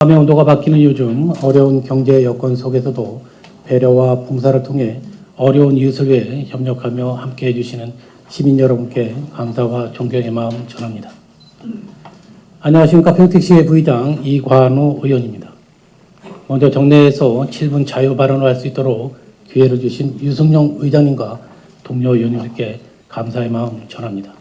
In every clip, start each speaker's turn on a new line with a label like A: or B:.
A: 마음의 온도가 바뀌는 요즘 어려운 경제 여건 속에서도 배려와 봉사를 통해 어려운 이웃을 위해 협력하며 함께해 주시는 시민 여러분께 감사와 존경의 마음 전합니다. 안녕하십니까. 평택시의 부의장 이관우 의원입니다. 먼저 정례에서 7분 자유 발언을 할 수 있도록 기회를 주신 유승용 의장님과 동료 의원님들께 감사의 마음 전합니다.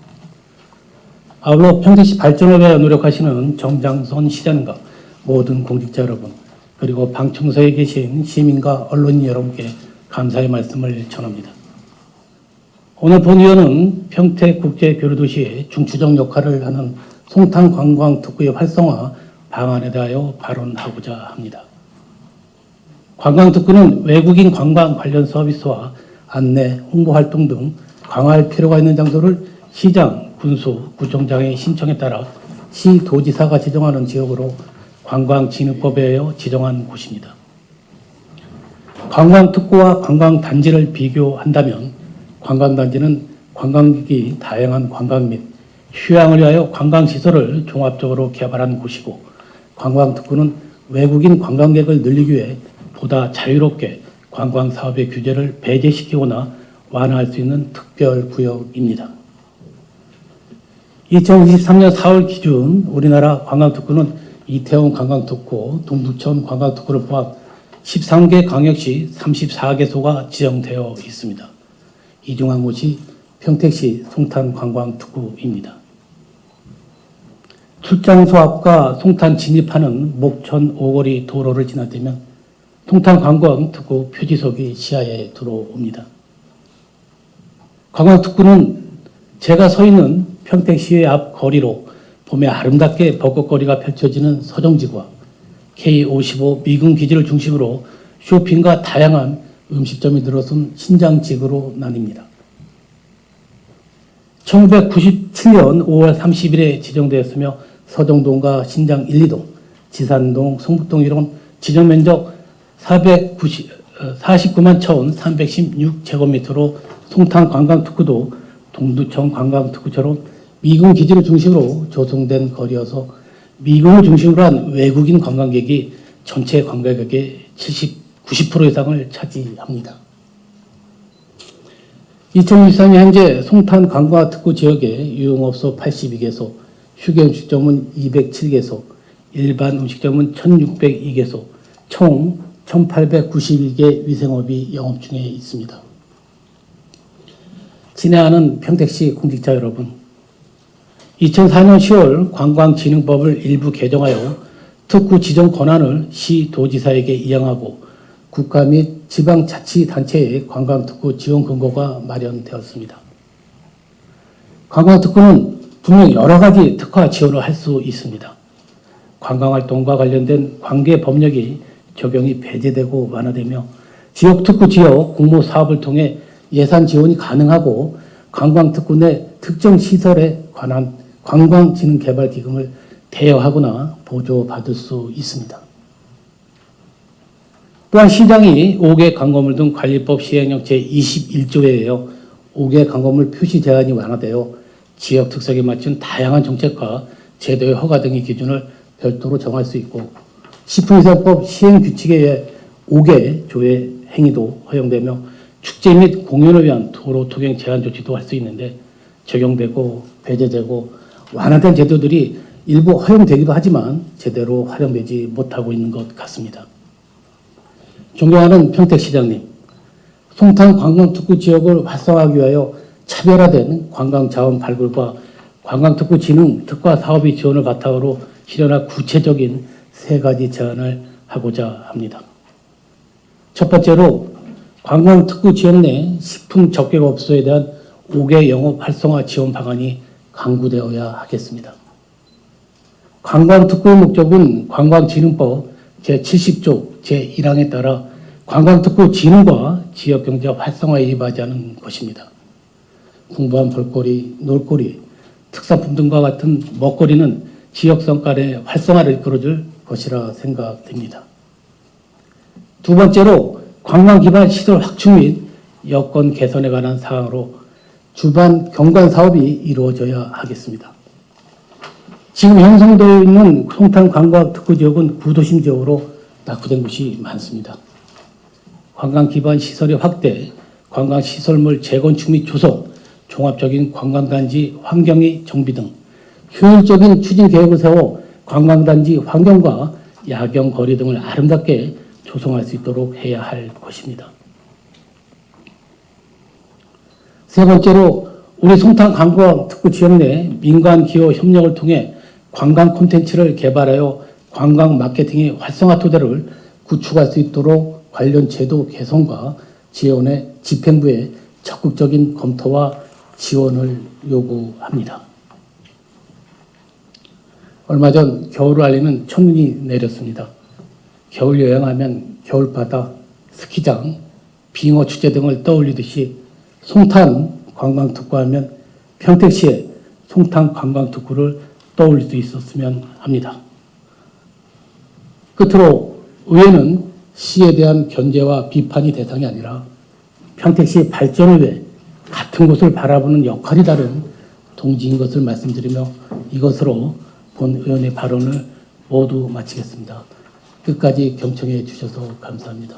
A: 아울러 평택시 발전을 위해 노력하시는 정장선 시장님과 모든 공직자 여러분, 그리고 방청소에 계신 시민과 언론인 여러분께 감사의 말씀을 전합니다. 오늘 본의원은 평택국제교류도시의 중추적 역할을 하는 송탄관광특구의 활성화 방안에 대하여 발언하고자 합니다. 관광특구는 외국인 관광 관련 서비스와 안내, 홍보활동 등 강화할 필요가 있는 장소를 시장, 군수, 구청장의 신청에 따라 시도지사가 지정하는 지역으로 관광진흥법에 의해 지정한 곳입니다. 관광특구와 관광단지를 비교한다면 관광단지는 관광객이 다양한 관광 및 휴양을 위하여 관광시설을 종합적으로 개발한 곳이고, 관광특구는 외국인 관광객을 늘리기 위해 보다 자유롭게 관광사업의 규제를 배제시키거나 완화할 수 있는 특별구역입니다. 2023년 4월 기준 우리나라 관광특구는 이태원 관광특구, 동두천 관광특구를 포함 13개 광역시 34개소가 지정되어 있습니다. 이 중 한 곳이 평택시 송탄관광특구입니다. 출장소 앞과 송탄 진입하는 목천 오거리 도로를 지나면 송탄관광특구 표지석이 시야에 들어옵니다. 관광특구는 제가 서 있는 평택시의 앞 거리로 봄에 아름답게 벚꽃거리가 펼쳐지는 서정지구와 K55 미군 기지를 중심으로 쇼핑과 다양한 음식점이 들어선 신장지구로 나뉩니다. 1997년 5월 30일에 지정되었으며 서정동과 신장 1, 2동, 지산동, 성북동 이런 지정면적 49만 1,316제곱미터로 송탄관광특구도 동두천 관광특구처럼 미군 기지를 중심으로 조성된 거리여서 미군을 중심으로 한 외국인 관광객이 전체 관광객의 90% 이상을 차지합니다. 2023년 현재 송탄관광특구 지역에 유흥업소 82개소, 휴게음식점은 207개소, 일반 음식점은 1602개소, 총 1891개 위생업이 영업 중에 있습니다. 친애하는 평택시 공직자 여러분, 2004년 10월 관광진흥법을 일부 개정하여 특구 지정 권한을 시도지사에게 이양하고 국가 및 지방자치단체의 관광특구 지원 근거가 마련되었습니다. 관광특구는 분명 여러 가지 특화 지원을 할 수 있습니다. 관광활동과 관련된 관계 법령이 적용이 배제되고 완화되며 지역특구 지역 공모사업을 통해 예산 지원이 가능하고 관광특구 내 특정 시설에 관한 관광진흥개발기금을 대여하거나 보조받을 수 있습니다. 또한 시장이 5개 관광물 등 관리법 시행령 제21조에 의해 5개 관광물 표시 제한이 완화되어 지역 특색에 맞춘 다양한 정책과 제도의 허가 등의 기준을 별도로 정할 수 있고, 식품위생법 시행규칙에 의해 5개 조의 행위도 허용되며 축제 및 공연을 위한 도로 통행 제한 조치도 할 수 있는데 적용되고 배제되고 완화된 제도들이 일부 허용되기도 하지만 제대로 활용되지 못하고 있는 것 같습니다. 존경하는 평택시장님, 송탄관광특구 지역을 활성화하기 위하여 차별화된 관광자원 발굴과 관광특구 진흥 특화 사업의 지원을 바탕으로 실현할 구체적인 3가지 제안을 하고자 합니다. 첫 번째로 관광특구 지역 내 식품 접객업소에 대한 5개 영업 활성화 지원 방안이 강구되어야 하겠습니다. 관광특구의 목적은 관광진흥법 제70조 제1항에 따라 관광특구 진흥과 지역경제 활성화에 이바지하는 것입니다. 풍부한 볼거리, 놀거리, 특산품 등과 같은 먹거리는 지역성 간의 활성화를 이끌어줄 것이라 생각됩니다. 두 번째로 관광기반 시설 확충 및 여건 개선에 관한 사항으로 주반 경관 사업이 이루어져야 하겠습니다. 지금 형성되어 있는 송탄 관광 특구 지역은 구도심 지역으로 낙후된 곳이 많습니다. 관광 기반 시설의 확대, 관광 시설물 재건축 및 조성, 종합적인 관광단지 환경의 정비 등 효율적인 추진 계획을 세워 관광단지 환경과 야경 거리 등을 아름답게 조성할 수 있도록 해야 할 것입니다. 세 번째로 우리 송탄 관광 특구 지역 내 민간 기업 협력을 통해 관광 콘텐츠를 개발하여 관광 마케팅의 활성화 토대를 구축할 수 있도록 관련 제도 개선과 지원의 집행부의 적극적인 검토와 지원을 요구합니다. 얼마 전 겨울을 알리는 첫눈이 내렸습니다. 겨울 여행하면 겨울바다, 스키장, 빙어 축제 등을 떠올리듯이 송탄 관광특구 하면 평택시의 송탄 관광특구를 떠올릴 수 있었으면 합니다. 끝으로 의회는 시에 대한 견제와 비판이 대상이 아니라 평택시 발전을 위해 같은 곳을 바라보는 역할이 다른 동지인 것을 말씀드리며 이것으로 본 의원의 발언을 모두 마치겠습니다. 끝까지 경청해 주셔서 감사합니다.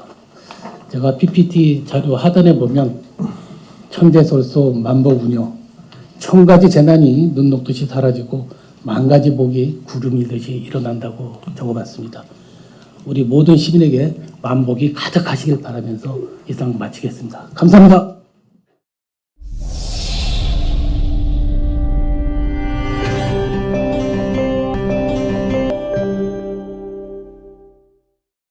A: 제가 PPT 자료 하단에 보면 천대설소 만복운여, 천가지 재난이 눈 녹듯이 사라지고 만가지 복이 구름 일듯이 일어난다고 적어봤습니다. 우리 모든 시민에게 만복이 가득하시길 바라면서 이상 마치겠습니다. 감사합니다.